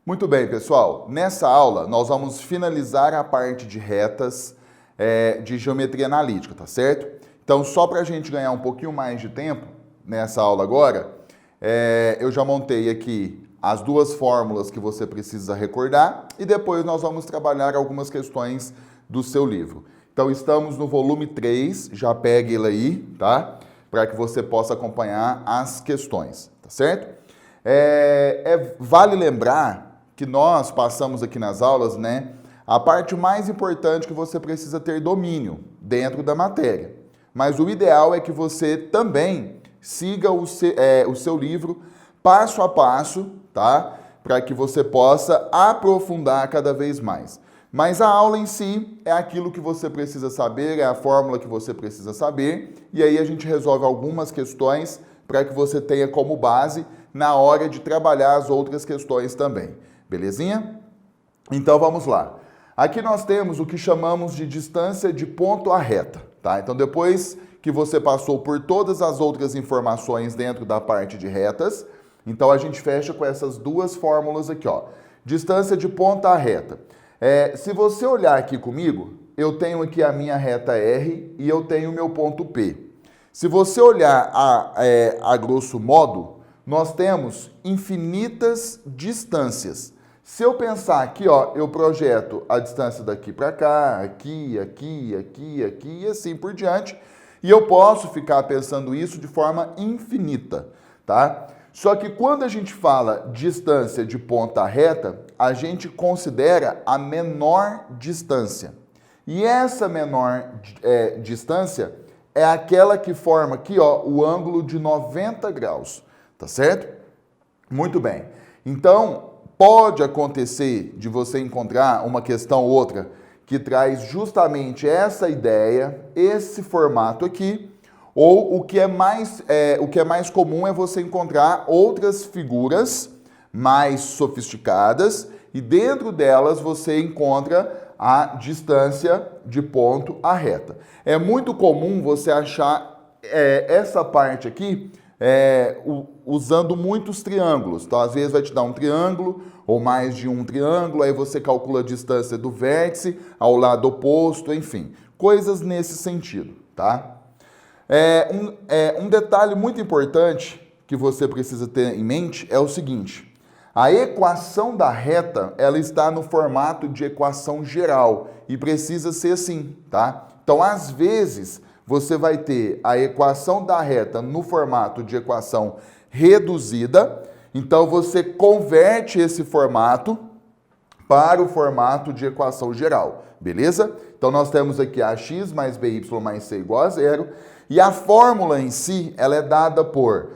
Muito bem, pessoal. Nessa aula, nós vamos finalizar a parte de retas de geometria analítica, tá certo? Então, só para a gente ganhar um pouquinho mais de tempo nessa aula agora, eu já montei aqui as duas fórmulas que você precisa recordar e depois nós vamos trabalhar algumas questões do seu livro. Então, estamos no volume 3, já pegue ele aí, tá? Para que você possa acompanhar as questões, tá certo? Vale lembrar que nós passamos aqui nas aulas, né? A parte mais importante que você precisa ter domínio dentro da matéria. Mas o ideal é que você também siga o seu livro passo a passo, tá? Para que você possa aprofundar cada vez mais. Mas a aula em si é aquilo que você precisa saber, é a fórmula que você precisa saber, e aí a gente resolve algumas questões para que você tenha como base na hora de trabalhar as outras questões também. Belezinha? Então vamos lá. Aqui nós temos o que chamamos de distância de ponto à reta, tá? Então depois que você passou por todas as outras informações dentro da parte de retas, então a gente fecha com essas duas fórmulas aqui, ó. Distância de ponta à reta. Se você olhar aqui comigo, eu tenho aqui a minha reta R e eu tenho o meu ponto P. Se você olhar a grosso modo, nós temos infinitas distâncias. Se eu pensar aqui, ó, eu projeto a distância daqui para cá, aqui, aqui, aqui, aqui e assim por diante. E eu posso ficar pensando isso de forma infinita, tá? Só que quando a gente fala distância de ponta reta, a gente considera a menor distância. E essa menor distância é aquela que forma aqui, ó, o ângulo de 90 graus, tá certo? Muito bem. Então, pode acontecer de você encontrar uma questão ou outra que traz justamente essa ideia, esse formato aqui, ou o que é mais comum é você encontrar outras figuras mais sofisticadas e dentro delas você encontra a distância de ponto à reta. É muito comum você achar essa parte aqui usando muitos triângulos. Então, às vezes vai te dar um triângulo ou mais de um triângulo, aí você calcula a distância do vértice ao lado oposto, enfim, coisas nesse sentido, tá? Um detalhe muito importante que você precisa ter em mente é o seguinte: a equação da reta, ela está no formato de equação geral e precisa ser assim, tá? Então, às vezes, você vai ter a equação da reta no formato de equação reduzida, então você converte esse formato para o formato de equação geral, beleza? Então nós temos aqui ax mais by mais c igual a zero, e a fórmula em si, ela é dada por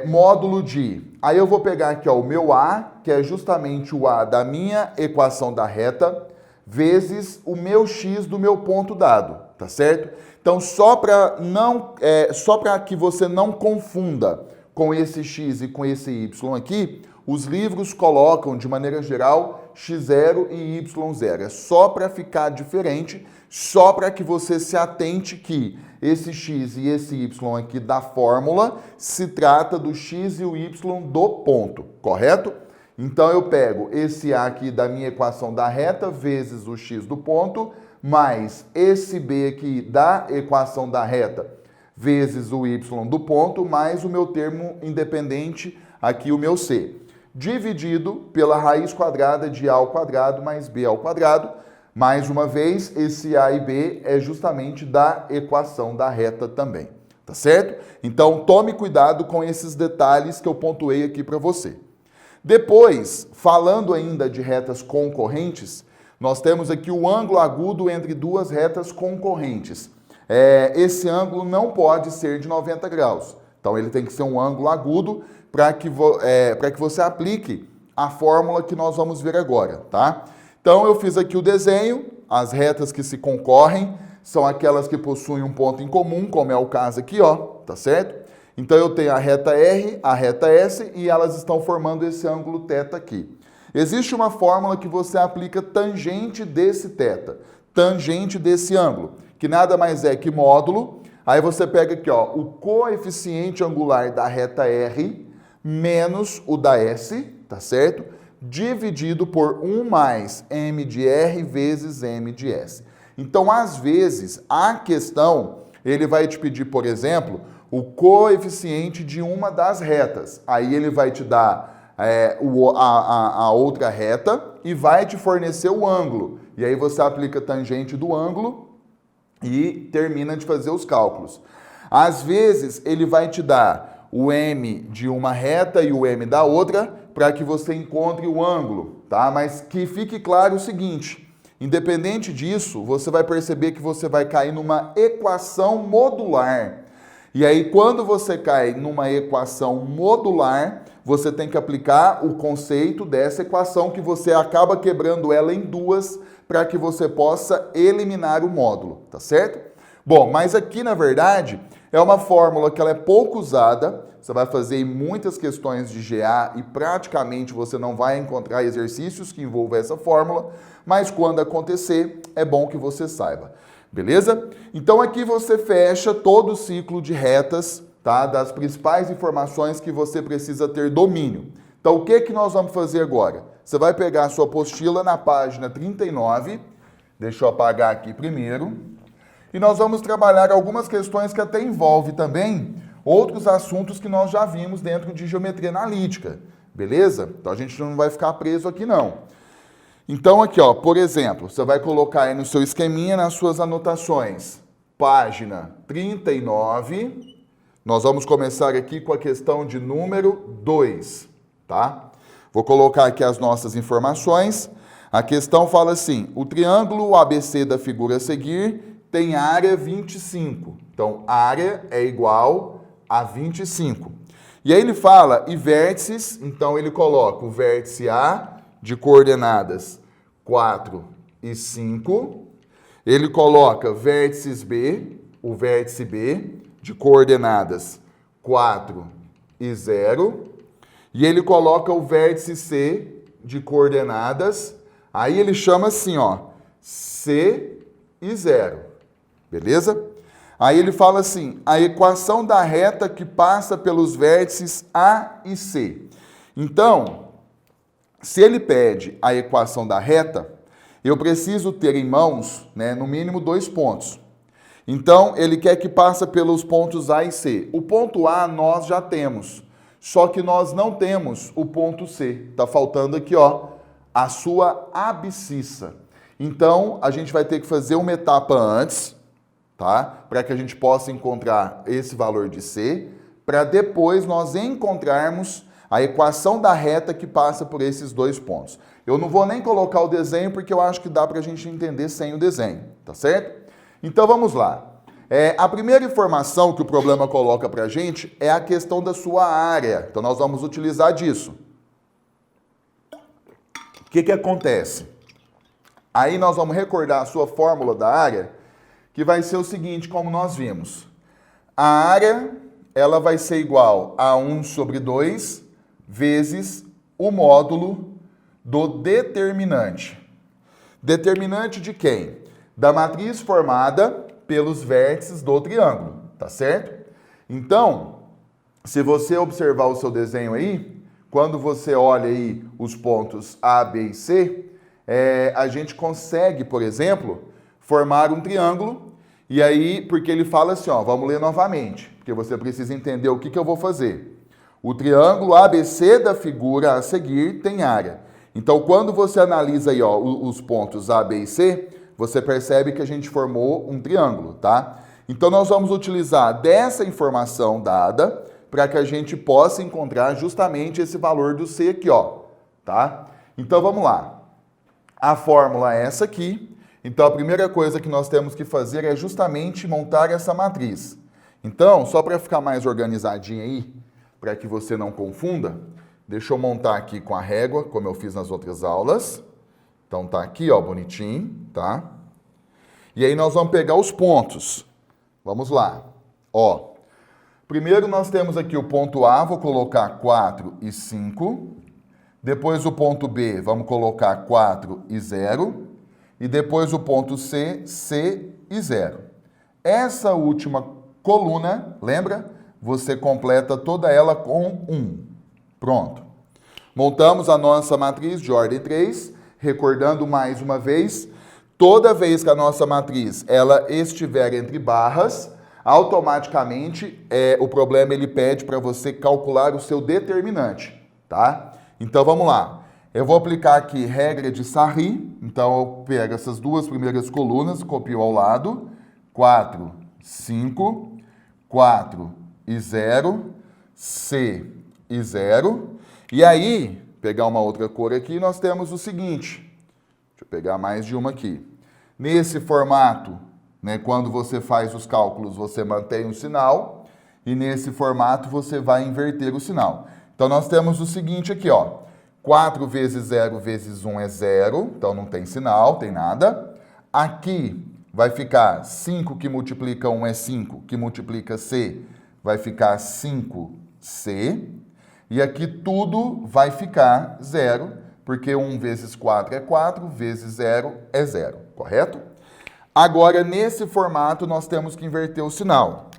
módulo de... Aí eu vou pegar aqui, ó, o meu A, que é justamente o A da minha equação da reta, vezes o meu x do meu ponto dado, tá certo? Então, só para que você não confunda com esse x e com esse y aqui, os livros colocam, de maneira geral, x0 e y0. É só para ficar diferente, só para que você se atente que esse x e esse y aqui da fórmula se trata do x e o y do ponto, correto? Então, eu pego esse A aqui da minha equação da reta vezes o x do ponto, mais esse B aqui da equação da reta vezes o y do ponto, mais o meu termo independente aqui, o meu c, dividido pela raiz quadrada de a ao quadrado mais b ao quadrado. Mais uma vez, esse a e b é justamente da equação da reta também, tá certo? Então, tome cuidado com esses detalhes que eu pontuei aqui para você. Depois, falando ainda de retas concorrentes, nós temos aqui o ângulo agudo entre duas retas concorrentes. Esse ângulo não pode ser de 90 graus. Então, ele tem que ser um ângulo agudo para que você aplique a fórmula que nós vamos ver agora, tá? Então, eu fiz aqui o desenho. As retas que se concorrem são aquelas que possuem um ponto em comum, como é o caso aqui, ó, tá certo? Então, eu tenho a reta R, a reta S, e elas estão formando esse ângulo θ aqui. Existe uma fórmula que você aplica tangente desse θ, tangente desse ângulo, que nada mais é que módulo. Aí você pega aqui, ó, o coeficiente angular da reta R menos o da S, tá certo? dividido por 1 mais m de r vezes m de s. Então, às vezes, a questão, ele vai te pedir, por exemplo, o coeficiente de uma das retas. Aí ele vai te dar a outra reta e vai te fornecer o ângulo. E aí você aplica a tangente do ângulo e termina de fazer os cálculos. Às vezes, ele vai te dar o m de uma reta e o m da outra para que você encontre o ângulo, tá? Mas que fique claro o seguinte, independente disso, você vai perceber que você vai cair numa equação modular. E aí, quando você cai numa equação modular, você tem que aplicar o conceito dessa equação, que você acaba quebrando ela em duas para que você possa eliminar o módulo, tá certo? Bom, mas aqui, na verdade, é uma fórmula que ela é pouco usada. Você vai fazer muitas questões de GA e praticamente você não vai encontrar exercícios que envolvam essa fórmula, mas quando acontecer, é bom que você saiba. Beleza? Então aqui você fecha todo o ciclo de retas, tá? Das principais informações que você precisa ter domínio. Então o que nós vamos fazer agora? Você vai pegar a sua apostila na página 39, deixa eu apagar aqui primeiro, e nós vamos trabalhar algumas questões que até envolvem também outros assuntos que nós já vimos dentro de geometria analítica, beleza? Então a gente não vai ficar preso aqui não. Então aqui, ó, por exemplo, você vai colocar aí no seu esqueminha, nas suas anotações, página 39, nós vamos começar aqui com a questão de número 2, tá? Vou colocar aqui as nossas informações. A questão fala assim, o triângulo ABC da figura a seguir tem área 25. Então, área é igual a 25. E aí ele fala, e vértices, então ele coloca o vértice A de coordenadas 4 e 5. Ele coloca vértices B, o vértice B, de coordenadas 4 e 0. E ele coloca o vértice C de coordenadas, aí ele chama assim, ó, C e 0. Beleza? Aí ele fala assim, a equação da reta que passa pelos vértices A e C. Então, se ele pede a equação da reta, eu preciso ter em mãos, né, no mínimo 2 pontos. Então, ele quer que passe pelos pontos A e C. O ponto A nós já temos, só que nós não temos o ponto C. Está faltando aqui, ó, a sua abscissa. Então, a gente vai ter que fazer uma etapa antes, tá? Para que a gente possa encontrar esse valor de C, para depois nós encontrarmos a equação da reta que passa por esses 2 pontos. Eu não vou nem colocar o desenho, porque eu acho que dá para a gente entender sem o desenho, tá certo? Então vamos lá. A primeira informação que o problema coloca para a gente é a questão da sua área. Então nós vamos utilizar disso. O que acontece? Aí nós vamos recordar a sua fórmula da área, que vai ser o seguinte, como nós vimos. A área, ela vai ser igual a 1 sobre 2 vezes o módulo do determinante. Determinante de quem? Da matriz formada pelos vértices do triângulo, tá certo? Então, se você observar o seu desenho aí, quando você olha aí os pontos A, B e C, a gente consegue, por exemplo, formar um triângulo, e aí, porque ele fala assim, ó, vamos ler novamente, porque você precisa entender o que eu vou fazer. O triângulo ABC da figura a seguir tem área. Então, quando você analisa aí, ó, os pontos A, B e C, você percebe que a gente formou um triângulo, tá? Então, nós vamos utilizar dessa informação dada para que a gente possa encontrar justamente esse valor do C aqui, ó, tá? Então, vamos lá. A fórmula é essa aqui. Então, a primeira coisa que nós temos que fazer é justamente montar essa matriz. Então, só para ficar mais organizadinho aí, para que você não confunda, deixa eu montar aqui com a régua, como eu fiz nas outras aulas. Então, tá aqui, ó, bonitinho, tá? E aí nós vamos pegar os pontos. Vamos lá. Ó, primeiro nós temos aqui o ponto A, vou colocar 4 e 5. Depois o ponto B, vamos colocar 4 e 0. E depois o ponto C, C e 0. Essa última coluna, lembra? Você completa toda ela com 1. Pronto. Montamos a nossa matriz de ordem 3, recordando mais uma vez, toda vez que a nossa matriz ela estiver entre barras, automaticamente o problema ele pede para você calcular o seu determinante, tá? Então vamos lá. Eu vou aplicar aqui regra de Sarri, então eu pego essas duas primeiras colunas, copio ao lado, 4, 5, 4 e 0, C e 0. E aí, pegar uma outra cor aqui, nós temos o seguinte, deixa eu pegar mais de uma aqui. Nesse formato, né, quando você faz os cálculos, você mantém o sinal, e nesse formato você vai inverter o sinal. Então nós temos o seguinte aqui, ó. 4 vezes 0 vezes 1 é 0, então não tem sinal, tem nada. Aqui vai ficar 5 que multiplica 1 é 5, que multiplica C vai ficar 5C. E aqui tudo vai ficar 0, porque 1 vezes 4 é 4, vezes 0 é 0, correto? Agora, nesse formato, nós temos que inverter o sinal.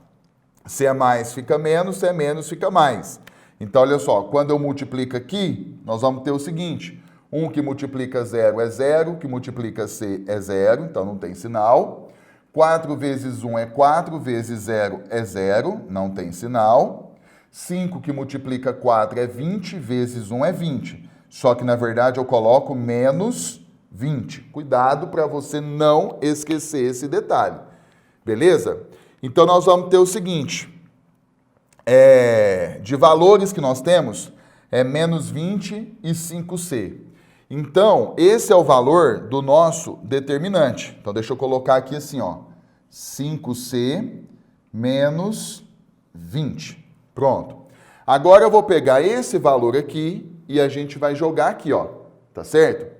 Se é mais, fica menos, se é menos, fica mais. Então, olha só, quando eu multiplico aqui, nós vamos ter o seguinte, 1 que multiplica 0 é 0, que multiplica C é 0, então não tem sinal. 4 vezes 1 é 4, vezes 0 é 0, não tem sinal. 5 que multiplica 4 é 20, vezes 1 é 20. Só que, na verdade, eu coloco menos 20. Cuidado para você não esquecer esse detalhe. Beleza? Então, nós vamos ter o seguinte. De valores que nós temos, é menos 20 e 5C. Então, esse é o valor do nosso determinante. Então, deixa eu colocar aqui assim, ó. 5C menos 20. Pronto. Agora eu vou pegar esse valor aqui e a gente vai jogar aqui, ó. Tá certo?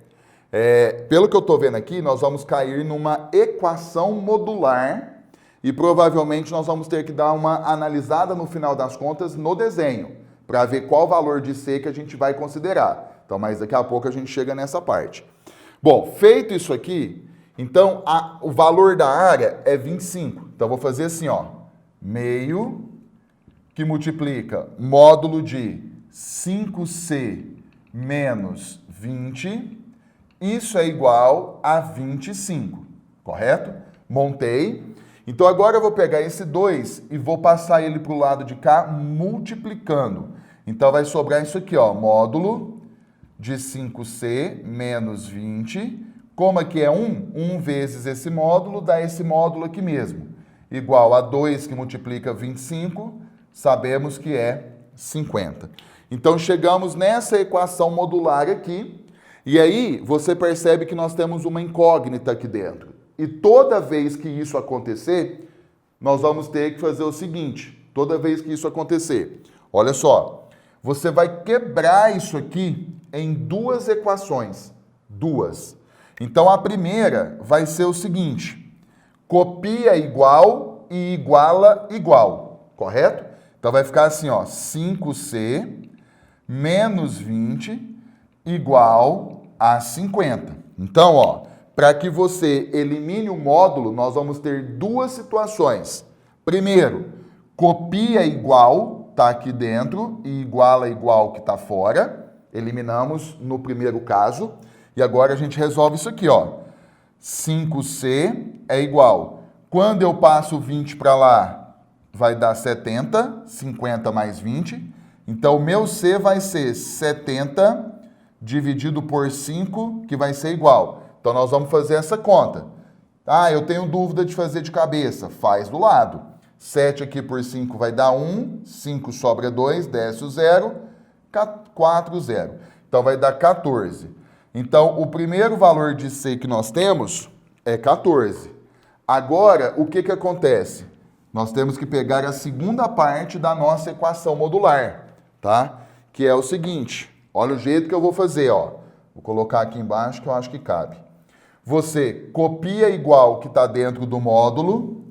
Pelo que eu tô vendo aqui, nós vamos cair numa equação modular e provavelmente nós vamos ter que dar uma analisada no final das contas no desenho, para ver qual valor de C que a gente vai considerar. Então, mas daqui a pouco a gente chega nessa parte. Bom, feito isso aqui, então o valor da área é 25. Então, eu vou fazer assim, ó, meio que multiplica módulo de 5C menos 20, isso é igual a 25, correto? Montei. Então, agora eu vou pegar esse 2 e vou passar ele para o lado de cá multiplicando. Então, vai sobrar isso aqui, ó, módulo de 5C menos 20. Como aqui é 1, 1 vezes esse módulo dá esse módulo aqui mesmo. Igual a 2 que multiplica 25, sabemos que é 50. Então, chegamos nessa equação modular aqui. E aí, você percebe que nós temos uma incógnita aqui dentro. E toda vez que isso acontecer, nós vamos ter que fazer o seguinte. Toda vez que isso acontecer, olha só. Você vai quebrar isso aqui em duas equações. Duas. Então, a primeira vai ser o seguinte. Copia igual e iguala igual. Correto? Então, vai ficar assim, ó. 5C menos 20 igual a 50. Então, ó, para que você elimine o módulo, nós vamos ter duas situações. Primeiro, copia igual, está aqui dentro, e iguala igual que está fora. Eliminamos no primeiro caso. E agora a gente resolve isso aqui, ó. 5C é igual. Quando eu passo 20 para lá, vai dar 70, 50 mais 20. Então, o meu C vai ser 70 dividido por 5, que vai ser igual. Então, nós vamos fazer essa conta. Ah, eu tenho dúvida de fazer de cabeça. Faz do lado. 7 aqui por 5 vai dar 1. 5 sobra 2, desce o 0. 4, 0. Então, vai dar 14. Então, o primeiro valor de C que nós temos é 14. Agora, o que acontece? Nós temos que pegar a segunda parte da nossa equação modular, tá? Que é o seguinte. Olha o jeito que eu vou fazer, ó. Vou colocar aqui embaixo que eu acho que cabe. Você copia igual que está dentro do módulo,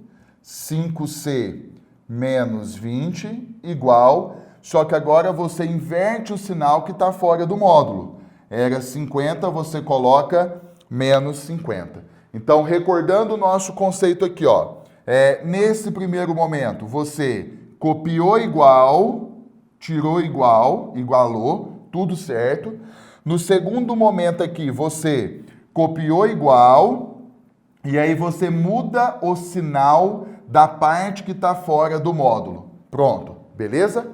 5C menos 20 igual, só que agora você inverte o sinal que está fora do módulo. Era 50, você coloca menos 50. Então, recordando o nosso conceito aqui, ó. Nesse primeiro momento, você copiou igual, tirou igual, igualou, tudo certo. No segundo momento aqui, você copiou igual, e aí você muda o sinal da parte que está fora do módulo. Pronto, beleza?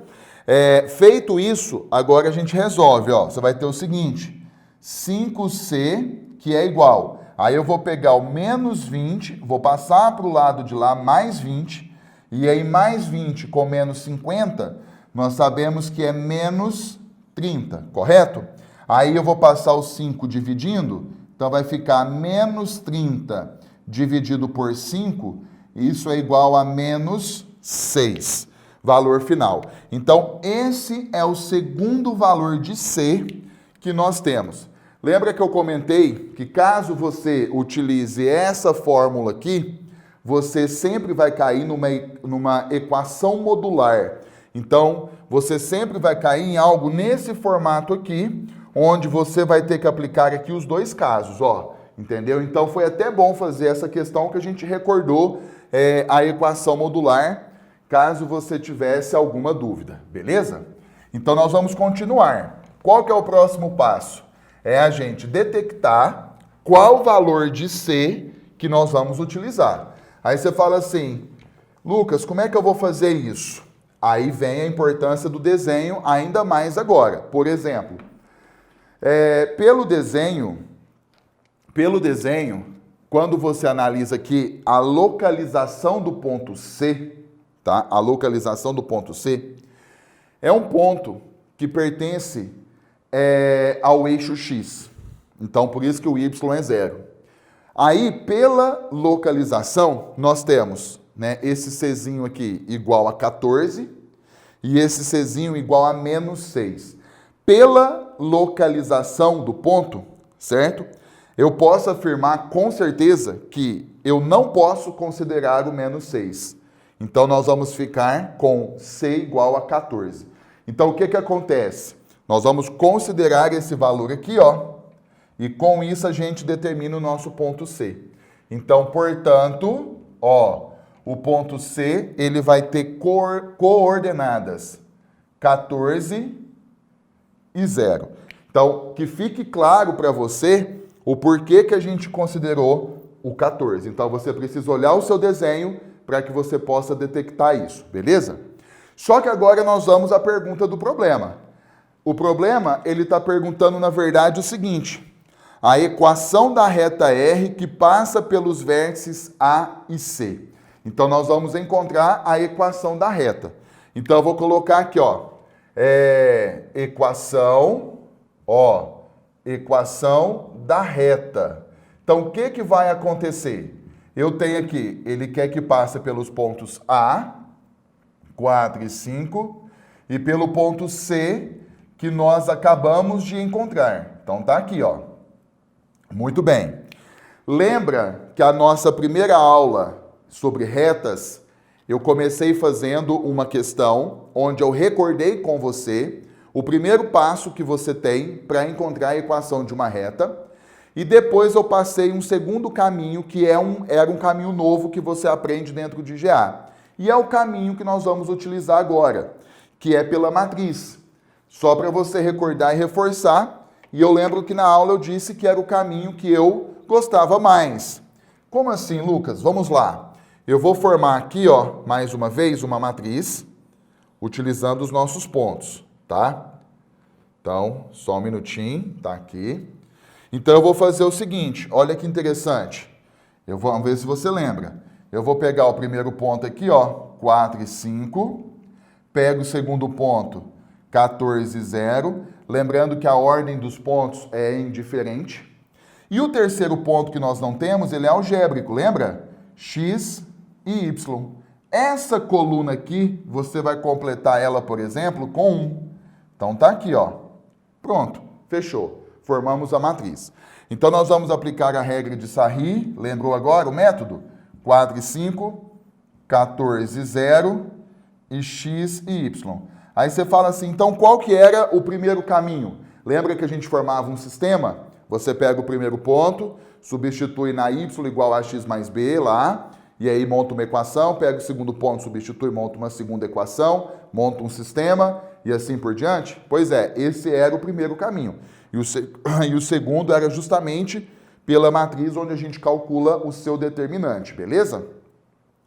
Feito isso, agora a gente resolve, ó. Você vai ter o seguinte, 5C, que é igual. Aí eu vou pegar o menos 20, vou passar para o lado de lá mais 20, e aí mais 20 com menos 50, nós sabemos que é menos 30, correto? Aí eu vou passar o 5 dividindo, então vai ficar menos 30 dividido por 5, isso é igual a menos 6, valor final. Então, esse é o segundo valor de C que nós temos. Lembra que eu comentei que caso você utilize essa fórmula aqui, você sempre vai cair numa equação modular. Então, você sempre vai cair em algo nesse formato aqui, onde você vai ter que aplicar aqui os dois casos, ó. Entendeu? Então, foi até bom fazer essa questão que a gente recordou a equação modular, caso você tivesse alguma dúvida, beleza? Então, nós vamos continuar. Qual que é o próximo passo? É a gente detectar qual valor de C que nós vamos utilizar. Aí você fala assim, Lucas, como é que eu vou fazer isso? Aí vem a importância do desenho ainda mais agora. Por exemplo, pelo desenho, quando você analisa aqui a localização do ponto C, tá? A localização do ponto C é um ponto que pertence ao eixo X. Então, por isso que o Y é 0. Aí, pela localização, nós temos, né, esse Czinho aqui igual a 14 e esse Czinho igual a menos 6. Pela localização do ponto, certo? Eu posso afirmar com certeza que eu não posso considerar o menos 6. Então, nós vamos ficar com C igual a 14. Então, o que que acontece? Nós vamos considerar esse valor aqui, ó, e com isso a gente determina o nosso ponto C. Então, portanto, ó, o ponto C, ele vai ter coordenadas 14 e 0. Então, que fique claro para você o porquê que a gente considerou o 14. Então, você precisa olhar o seu desenho para que você possa detectar isso, beleza? Só que agora nós vamos à pergunta do problema. O problema, ele está perguntando, na verdade, o seguinte. A equação da reta R que passa pelos vértices A e C. Então, nós vamos encontrar a equação da reta. Então, eu vou colocar aqui, ó. Equação da reta. Então, o que que vai acontecer? Eu tenho aqui, ele quer que passe pelos pontos A, 4 e 5, e pelo ponto C, que nós acabamos de encontrar. Então, tá aqui, ó. Muito bem. Lembra que a nossa primeira aula sobre retas, eu comecei fazendo uma questão onde eu recordei com você o primeiro passo que você tem para encontrar a equação de uma reta, e depois eu passei um segundo caminho, que era um caminho novo que você aprende dentro de GA. E é o caminho que nós vamos utilizar agora, que é pela matriz. Só para você recordar e reforçar, e eu lembro que na aula eu disse que era o caminho que eu gostava mais. Como assim, Lucas? Vamos lá. Eu vou formar aqui, ó, mais uma vez, uma matriz, utilizando os nossos pontos, tá? Então, só um minutinho, tá aqui. Então, eu vou fazer o seguinte, olha que interessante. Vamos ver se você lembra. Eu vou pegar o primeiro ponto aqui, ó, 4 e 5. Pego o segundo ponto, 14 e 0. Lembrando que a ordem dos pontos é indiferente. E o terceiro ponto que nós não temos, ele é algébrico, lembra? X e Y. Essa coluna aqui, você vai completar ela, por exemplo, com 1. Então, tá aqui, ó. Pronto, fechou. Formamos a matriz. Então, nós vamos aplicar a regra de Sarri. Lembrou agora o método? 4 e 5, 14 e 0 e X e Y. Aí você fala assim, então qual que era o primeiro caminho? Lembra que a gente formava um sistema? Você pega o primeiro ponto, substitui na Y igual a X mais B lá, e aí monta uma equação, pega o segundo ponto, substitui, monta uma segunda equação, monta um sistema, e assim por diante? Pois é, esse era o primeiro caminho. E o segundo era justamente pela matriz onde a gente calcula o seu determinante, beleza?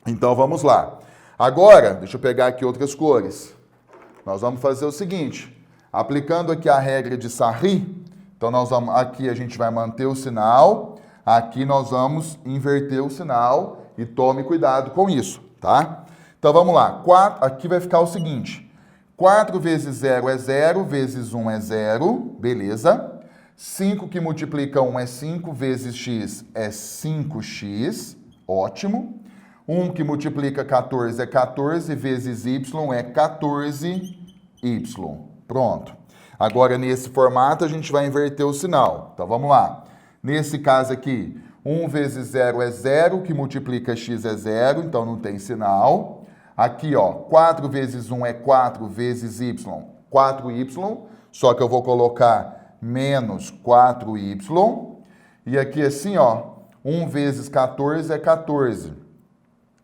Então vamos lá. Agora, deixa eu pegar aqui outras cores. Nós vamos fazer o seguinte, aplicando aqui a regra de Sarri, então aqui a gente vai manter o sinal, aqui nós vamos inverter o sinal e tome cuidado com isso, tá? Então vamos lá, aqui vai ficar o seguinte, 4 vezes 0 é 0, vezes 1 é 0, beleza? 5 que multiplica 1 é 5, vezes x é 5x, ótimo. 1 que multiplica 14 é 14, vezes y é 14y. Pronto. Agora, nesse formato, a gente vai inverter o sinal. Então, vamos lá. Nesse caso aqui, 1 vezes 0 é 0, que multiplica x é 0, então não tem sinal. Aqui, ó, 4 vezes 1 é 4, vezes y, 4y, só que eu vou colocar menos 4y. E aqui assim, ó, 1 vezes 14 é 14.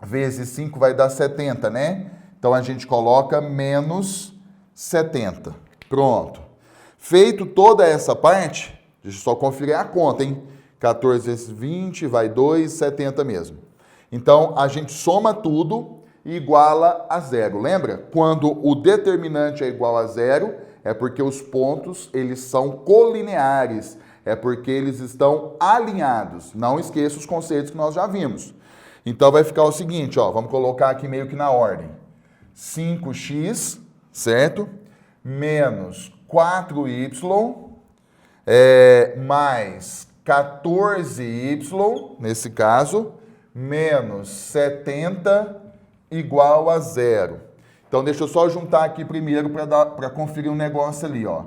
Vezes 5 vai dar 70, né? Então, a gente coloca menos 70. Pronto. Feito toda essa parte, deixa eu só conferir a conta, hein? 14 vezes 20 vai 2, 70 mesmo. Então, a gente soma tudo e iguala a zero. Lembra? Quando o determinante é igual a zero, é porque os pontos, eles são colineares. É porque eles estão alinhados. Não esqueça os conceitos que nós já vimos. Então, vai ficar o seguinte, ó, vamos colocar aqui meio que na ordem. 5x, certo? Menos 4y, mais 14y, nesse caso, menos 70 igual a zero. Então, deixa eu só juntar aqui primeiro para conferir um negócio ali, ó.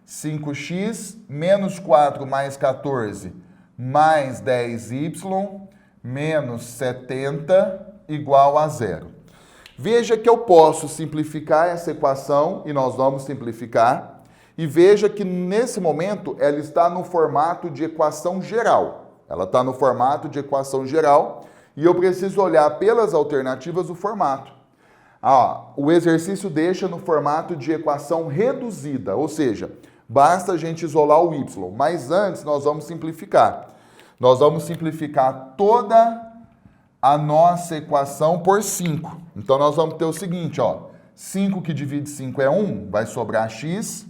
5x menos 4 mais 14 mais 10y menos 70 igual a zero. Veja que eu posso simplificar essa equação, e nós vamos simplificar, e veja que nesse momento ela está no formato de equação geral. Ela está no formato de equação geral, e eu preciso olhar pelas alternativas o formato. O exercício deixa no formato de equação reduzida, ou seja, basta a gente isolar o y, mas antes nós vamos simplificar. Nós vamos simplificar toda a nossa equação por 5. Então, nós vamos ter o seguinte, ó. 5 que divide 5 é 1, vai sobrar x.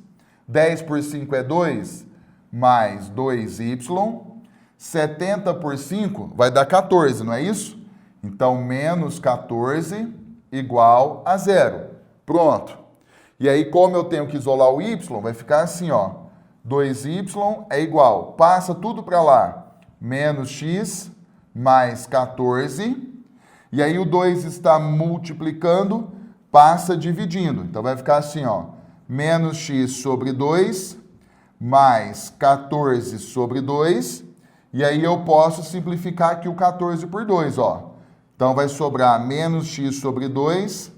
10 por 5 é 2, mais 2y. 70 por 5 vai dar 14, não é isso? Então, menos 14 igual a zero. Pronto. E aí, como eu tenho que isolar o y, vai ficar assim, ó. 2y é igual, passa tudo para lá. Menos x mais 14, e aí o 2 está multiplicando, passa dividindo. Então, vai ficar assim, ó, menos x sobre 2, mais 14 sobre 2, e aí eu posso simplificar aqui o 14 por 2, ó. Então, vai sobrar menos x sobre 2,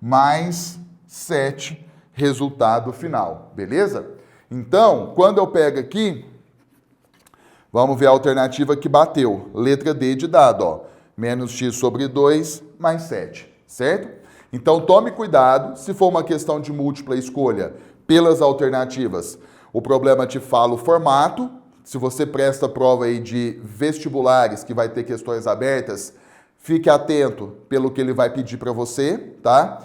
mais 7, resultado final, beleza? Então, quando eu pego aqui, vamos ver a alternativa que bateu. Letra D de dado, ó. Menos x sobre 2 mais 7, certo? Então, tome cuidado. Se for uma questão de múltipla escolha pelas alternativas, o problema te fala o formato. Se você presta prova aí de vestibulares que vai ter questões abertas, fique atento pelo que ele vai pedir para você, tá?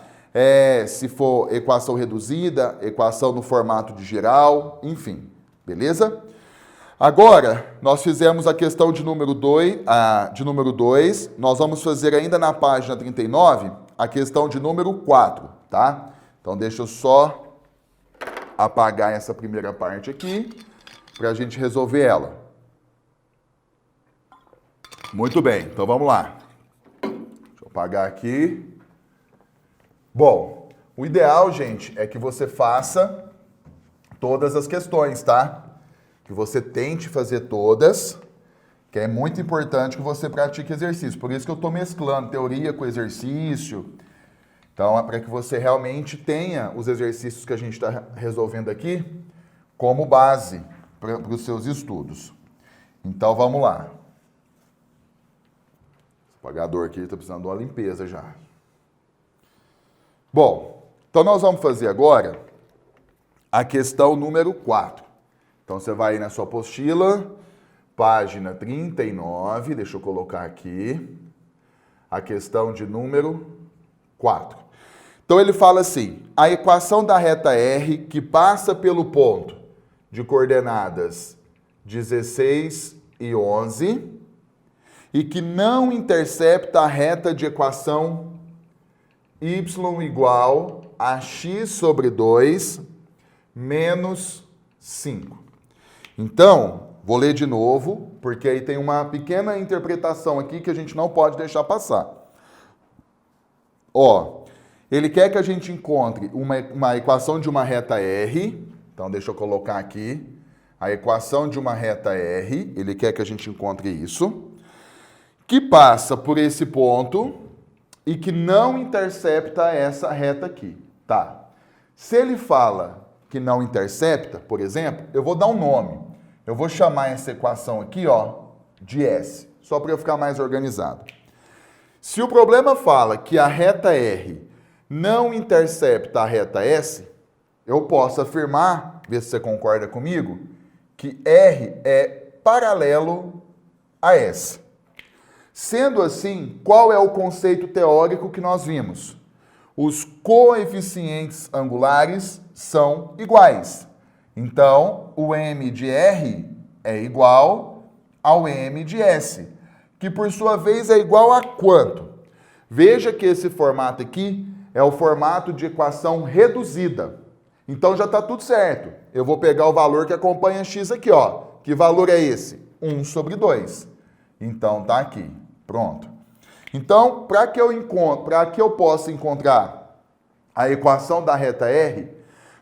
Se for equação reduzida, equação no formato de geral, enfim, beleza? Agora, nós fizemos a questão de número 2, nós vamos fazer ainda na página 39 a questão de número 4, tá? Então, deixa eu só apagar essa primeira parte aqui para a gente resolver ela. Muito bem, então vamos lá. Deixa eu apagar aqui. Bom, o ideal, gente, é que você faça todas as questões, tá? Que você tente fazer todas, que é muito importante que você pratique exercício. Por isso que eu estou mesclando teoria com exercício. Então, é para que você realmente tenha os exercícios que a gente está resolvendo aqui como base para os seus estudos. Então, vamos lá. O apagador aqui está precisando de uma limpeza já. Bom, então nós vamos fazer agora a questão número 4. Então, você vai aí na sua apostila, página 39, deixa eu colocar aqui, a questão de número 4. Então, ele fala assim, a equação da reta R que passa pelo ponto de coordenadas 16 e 11 e que não intercepta a reta de equação y igual a x sobre 2 menos 5. Então, vou ler de novo, porque aí tem uma pequena interpretação aqui que a gente não pode deixar passar. Ó, ele quer que a gente encontre uma equação de uma reta R, então deixa eu colocar aqui, a equação de uma reta R, ele quer que a gente encontre isso, que passa por esse ponto e que não intercepta essa reta aqui, tá? Se ele fala que não intercepta, por exemplo, eu vou dar um nome. Eu vou chamar essa equação aqui, ó, de S, só para eu ficar mais organizado. Se o problema fala que a reta R não intercepta a reta S, eu posso afirmar, ver se você concorda comigo, que R é paralelo a S. Sendo assim, qual é o conceito teórico que nós vimos? Os coeficientes angulares são iguais. Então, o M de R é igual ao M de S, que por sua vez é igual a quanto? Veja que esse formato aqui é o formato de equação reduzida. Então já está tudo certo. Eu vou pegar o valor que acompanha x aqui, ó. Que valor é esse? 1 sobre 2. Então tá aqui. Pronto. Então, para que eu possa encontrar a equação da reta R,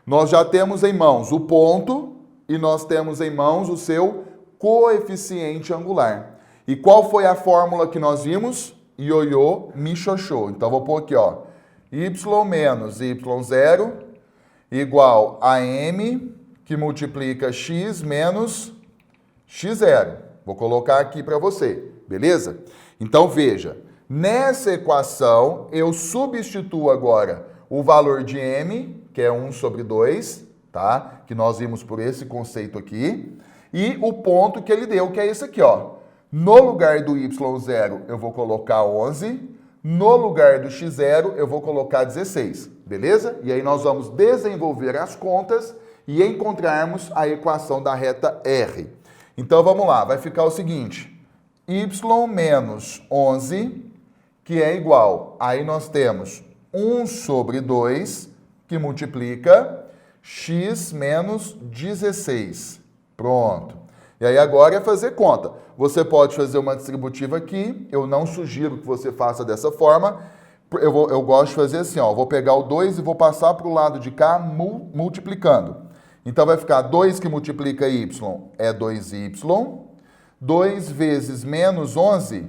nós já temos em mãos o ponto e nós temos em mãos o seu coeficiente angular. E qual foi a fórmula que nós vimos? Ioiô, mi, xoxô. Então, vou pôr aqui, ó. Y menos y0 igual a m que multiplica x menos x0. Vou colocar aqui para você, beleza? Então, veja, nessa equação, eu substituo agora o valor de m, que é 1 sobre 2, tá? Que nós vimos por esse conceito aqui, e o ponto que ele deu, que é esse aqui, ó. No lugar do y0, eu vou colocar 11, no lugar do x0, eu vou colocar 16, beleza? E aí nós vamos desenvolver as contas e encontrarmos a equação da reta R. Então, vamos lá, vai ficar o seguinte... y menos 11, que é igual, aí nós temos 1 sobre 2, que multiplica x menos 16. Pronto. E aí agora é fazer conta. Você pode fazer uma distributiva aqui, eu não sugiro que você faça dessa forma, eu gosto de fazer assim, ó, vou pegar o 2 e vou passar para o lado de cá multiplicando. Então vai ficar 2 que multiplica y é 2y, 2 vezes menos 11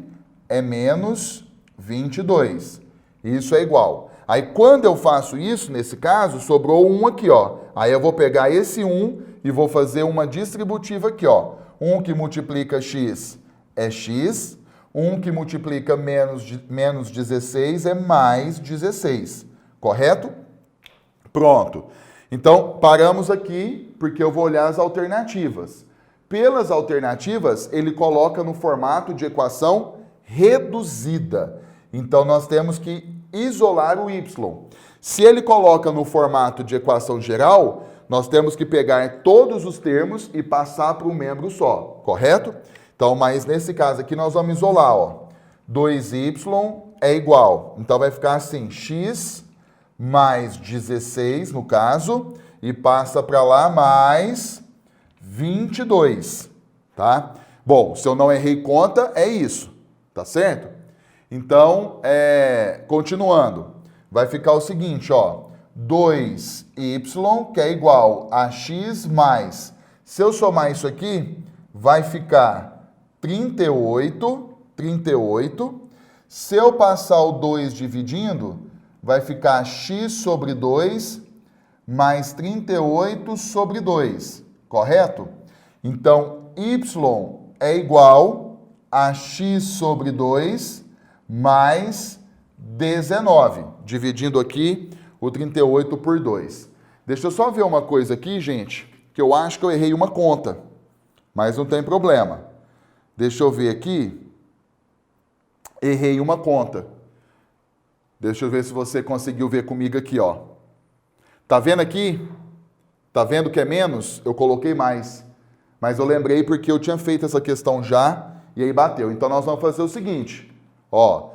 é menos 22. Isso é igual. Aí, quando eu faço isso, nesse caso, sobrou 1 aqui, ó. Aí, eu vou pegar esse 1 e vou fazer uma distributiva aqui, ó. 1 que multiplica x é x. 1 que multiplica menos 16 é mais 16. Correto? Pronto. Então, paramos aqui, porque eu vou olhar as alternativas. Pelas alternativas, ele coloca no formato de equação reduzida. Então, nós temos que isolar o y. Se ele coloca no formato de equação geral, nós temos que pegar todos os termos e passar para um membro só, correto? Então, mas nesse caso aqui, nós vamos isolar, ó. 2y é igual. Então, vai ficar assim, x mais 16, no caso, e passa para lá mais 22, tá? Bom, se eu não errei conta, é isso, tá certo? Então, continuando, vai ficar o seguinte, ó, 2y, que é igual a x mais, se eu somar isso aqui, vai ficar 38, se eu passar o 2 dividindo, vai ficar x sobre 2 mais 38 sobre 2, correto? Então, y é igual a x sobre 2 mais 19, dividindo aqui o 38 por 2. Deixa eu só ver uma coisa aqui, gente, que eu acho que eu errei uma conta, mas não tem problema. Deixa eu ver aqui. Errei uma conta. Deixa eu ver se você conseguiu ver comigo aqui, ó. Tá vendo aqui? Tá vendo que é menos? Eu coloquei mais. Mas eu lembrei porque eu tinha feito essa questão já e aí bateu. Então nós vamos fazer o seguinte, ó.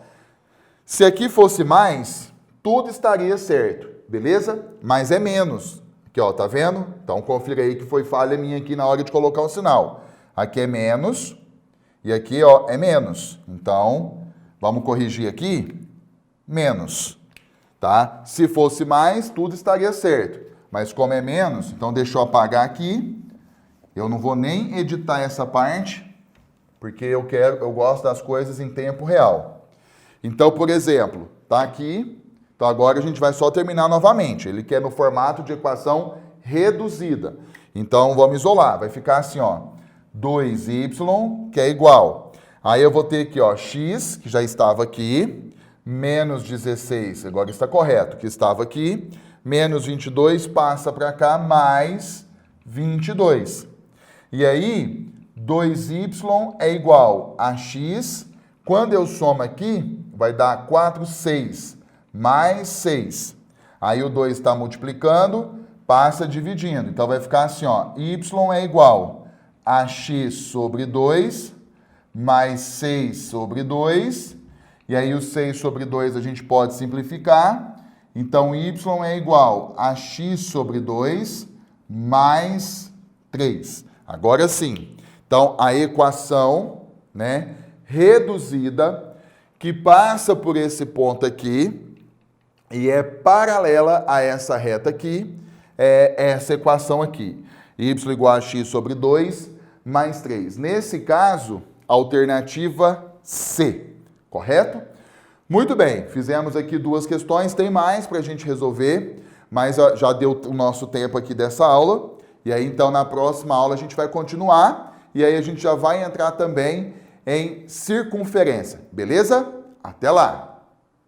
Se aqui fosse mais, tudo estaria certo, beleza? Mas é menos. Aqui, ó, tá vendo? Então confira aí que foi falha minha aqui na hora de colocar o sinal. Aqui é menos e aqui, ó, é menos. Então, vamos corrigir aqui. Menos, tá? Se fosse mais, tudo estaria certo. Mas como é menos, então deixa eu apagar aqui. Eu não vou nem editar essa parte, porque eu gosto das coisas em tempo real. Então, por exemplo, tá aqui. Então agora a gente vai só terminar novamente. Ele quer no formato de equação reduzida. Então vamos isolar. Vai ficar assim, ó. 2y, que é igual. Aí eu vou ter aqui, ó, x, que já estava aqui, menos 16, agora está correto, que estava aqui, menos 22 passa para cá, mais 22. E aí, 2y é igual a x, quando eu somo aqui, vai dar 4, 6, mais 6. Aí o 2 está multiplicando, passa dividindo. Então vai ficar assim, ó, y é igual a x sobre 2, mais 6 sobre 2, e aí o 6 sobre 2 a gente pode simplificar. Então, y é igual a x sobre 2 mais 3. Agora sim. Então, a equação, né, reduzida, que passa por esse ponto aqui e é paralela a essa reta aqui, é essa equação aqui. Y igual a x sobre 2 mais 3. Nesse caso, alternativa C. Correto? Muito bem, fizemos aqui duas questões, tem mais para a gente resolver, mas já deu o nosso tempo aqui dessa aula, e aí então na próxima aula a gente vai continuar, e aí a gente já vai entrar também em circunferência, beleza? Até lá!